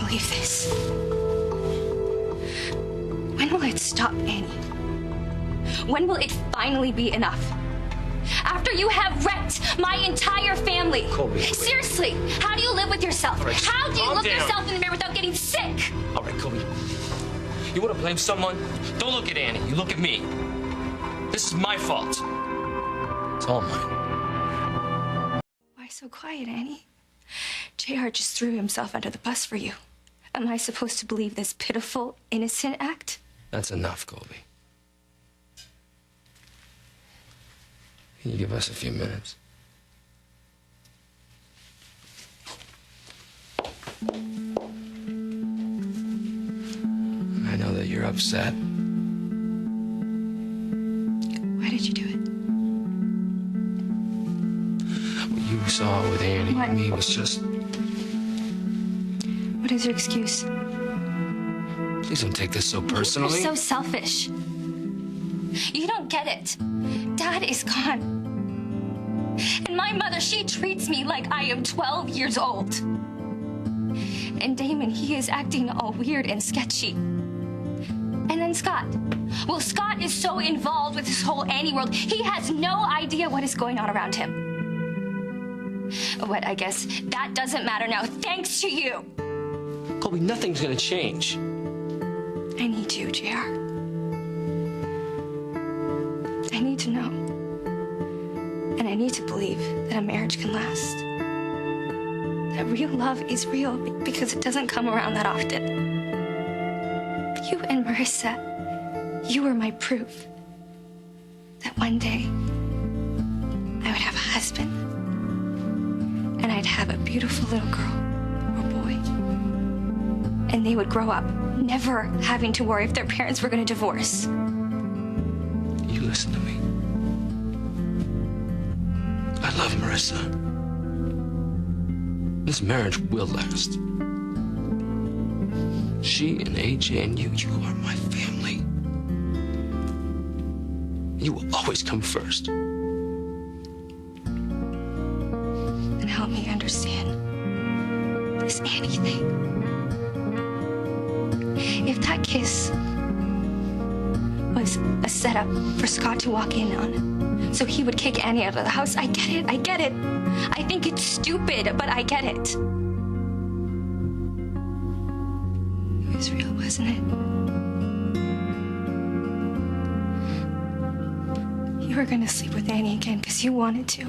believe this. When will it stop, Annie? When will it finally be enough? After you have wrecked my entire family. Colby. Seriously, how do you live with yourself? Right, how do you look down. yourself in the mirror without getting sick? All right, Colby. You want to blame someone? Don't look at Annie. You look at me. This is my fault. It's all mine. Why so quiet, Annie? JR just threw himself under the bus for you. Am I supposed to believe this pitiful, innocent act? That's enough, Colby. Can you give us a few minutes? I know that you're upset. Why did you do it? What you saw with Annie and me was just... What is your excuse? Please don't take this so personally. You're so selfish. You don't get it. Dad is gone. And my mother, she treats me like I am 12 years old. And Damon, he is acting all weird and sketchy. And then Scott. Well, Scott is so involved with this whole Annie world, he has no idea what is going on around him. But I guess that doesn't matter now, thanks to you. Colby, nothing's gonna change. I need you, JR. I need to know. And I need to believe that a marriage can last. That real love is real because it doesn't come around that often. You and Marissa, you were my proof that one day I would have a husband and I'd have a beautiful little girl or boy. And they would grow up never having to worry if their parents were going to divorce. You listen to me. I love Marissa. This marriage will last. She and AJ and you are my family. You will always come first. And help me understand this Annie thing. If that kiss was a setup for Scott to walk in on, so he would kick Annie out of the house, I get it, I get it. I think it's stupid, but I get it. It was real, wasn't it? You were gonna sleep with Annie again because you wanted to.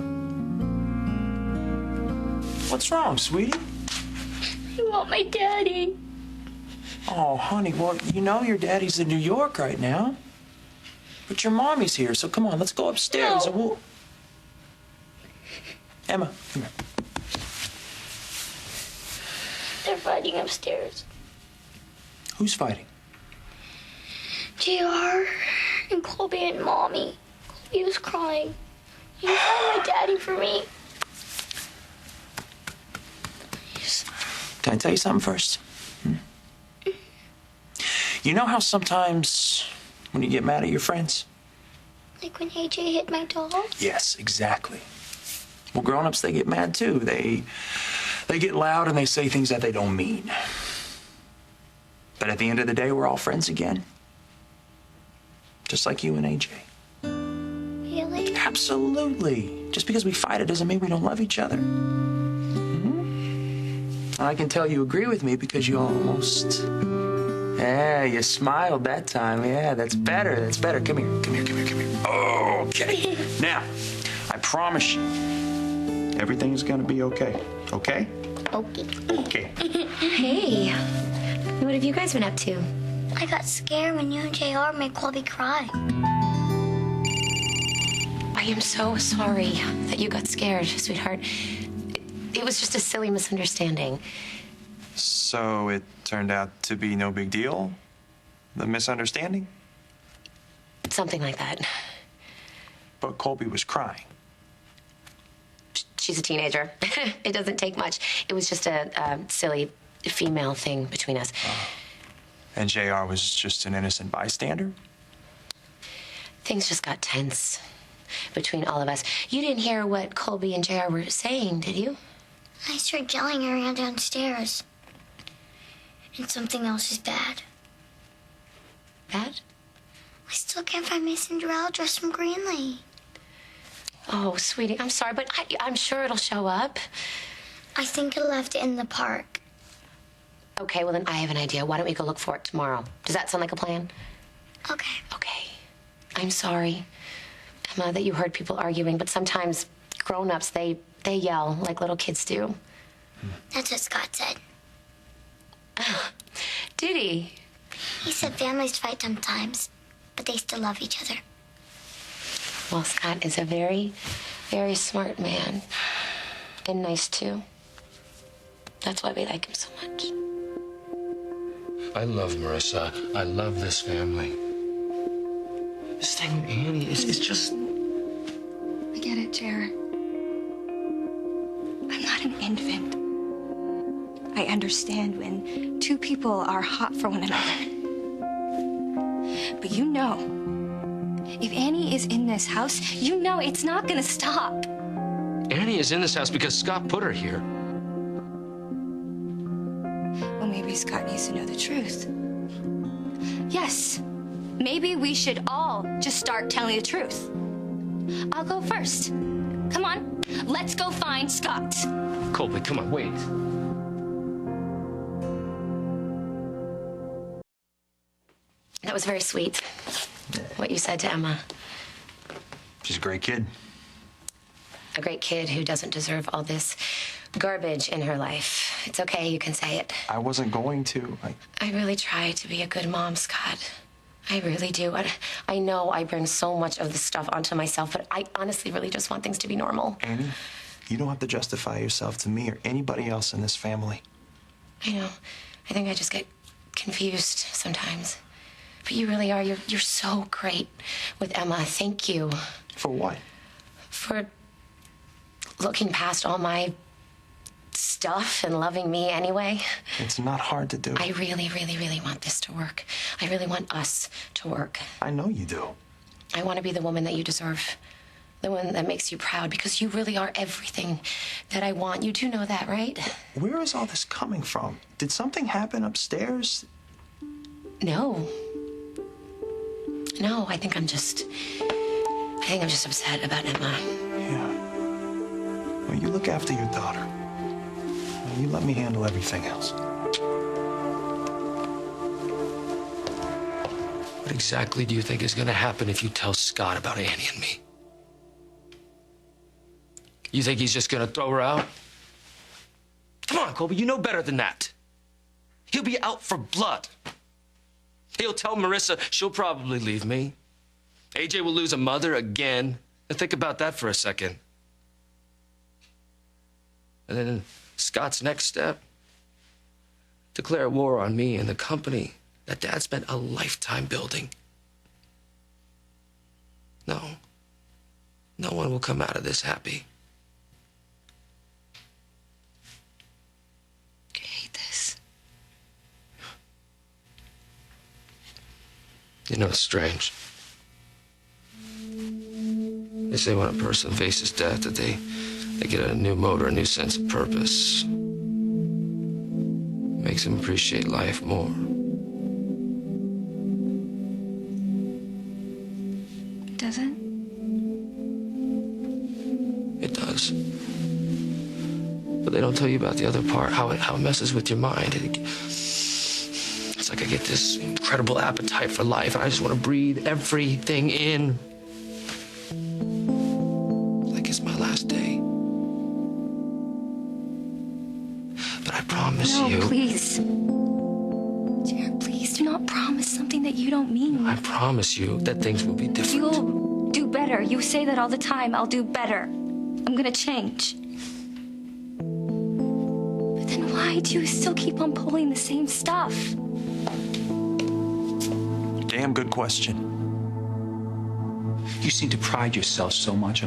What's wrong, sweetie? I want my daddy. Oh, honey, well, you know your daddy's in New York right now. But your mommy's here, so come on, let's go upstairs and we'll... Emma, come here. They're fighting upstairs. Who's fighting? JR and Colby and Mommy. Colby was crying. You find my daddy for me. Please. Can I tell you something first? You know how sometimes when you get mad at your friends? Like when AJ hit my dog? Yes, exactly. Well, grown-ups, they get mad too. They get loud and they say things that they don't mean. But at the end of the day, we're all friends again. Just like you and AJ. Really? Absolutely. Just because we fight, it doesn't mean we don't love each other. And I can tell you agree with me because you almost... Yeah, you smiled that time. Yeah, that's better. That's better. Come here. Come here. Come here. Come here. Okay. Now, I promise you, everything's gonna be okay. Okay? Okay. Okay. Hey, what have you guys been up to? I got scared when you and JR made Colby cry. I am so sorry that you got scared, sweetheart. It was just a silly misunderstanding. So it turned out to be no big deal? The misunderstanding? Something like that. But Colby was crying. She's a teenager. It doesn't take much. It was just a silly female thing between us. And JR was just an innocent bystander? Things just got tense between all of us. You didn't hear what Colby and JR were saying, did you? I started yelling her around downstairs. And something else is bad. Bad? I still can't find my Cinderella dress from Greenlee. Oh, sweetie, I'm sorry, but I'm sure it'll show up. I think I left it in the park. Okay, well then I have an idea. Why don't we go look for it tomorrow? Does that sound like a plan? Okay. Okay. I'm sorry, Emma, that you heard people arguing, but sometimes grown-ups, they yell like little kids do. That's what Scott said. Did he? He said families fight sometimes, but they still love each other. Well, Scott is a very, very smart man. And nice, too. That's why we like him so much. I love Marissa. I love this family. This thing with Annie is just... I get it, Jared. I'm not an infant. I understand when two people are hot for one another. But you know, if Annie is in this house, you know it's not gonna stop. Annie is in this house because Scott put her here. Well, maybe Scott needs to know the truth. Yes, maybe we should all just start telling the truth. I'll go first. Come on, let's go find Scott. Colby, come on, wait. That was very sweet, what you said to Emma. She's a great kid. A great kid who doesn't deserve all this garbage in her life. It's okay, you can say it. I wasn't going to. I really try to be a good mom, Scott. I really do. I know I bring so much of this stuff onto myself, but I honestly really just want things to be normal. Annie, you don't have to justify yourself to me or anybody else in this family. I know. I think I just get confused sometimes. But you really are. You're so great with Emma. Thank you. For what? For looking past all my stuff and loving me anyway. It's not hard to do. I really, really, really want this to work. I really want us to work. I know you do. I want to be the woman that you deserve. The one that makes you proud, because you really are everything that I want. You do know that, right? Where is all this coming from? Did something happen upstairs? No. No, I think I'm just upset about Emma. Yeah. Well, you look after your daughter. And you let me handle everything else. What exactly do you think is going to happen if you tell Scott about Annie and me? You think he's just going to throw her out? Come on, Colby, you know better than that. He'll be out for blood. He'll tell Marissa she'll probably leave me. AJ will lose a mother again. And think about that for a second. And then Scott's next step, declare war on me and the company that Dad spent a lifetime building. No. No one will come out of this happy. I hate this. You know, it's strange. They say when a person faces death that they get a new motor, a new sense of purpose. Makes them appreciate life more. Doesn't? It does. But they don't tell you about the other part, how it messes with your mind. It's like I get this incredible appetite for life, and I just want to breathe everything in. Like it's my last day. But I promise you... No, please. Jared, please do not promise something that you don't mean. I promise you that things will be different. You'll do better. You say that all the time. I'll do better. I'm gonna change. But then why do you still keep on pulling the same stuff? Damn good question. You seem to pride yourself so much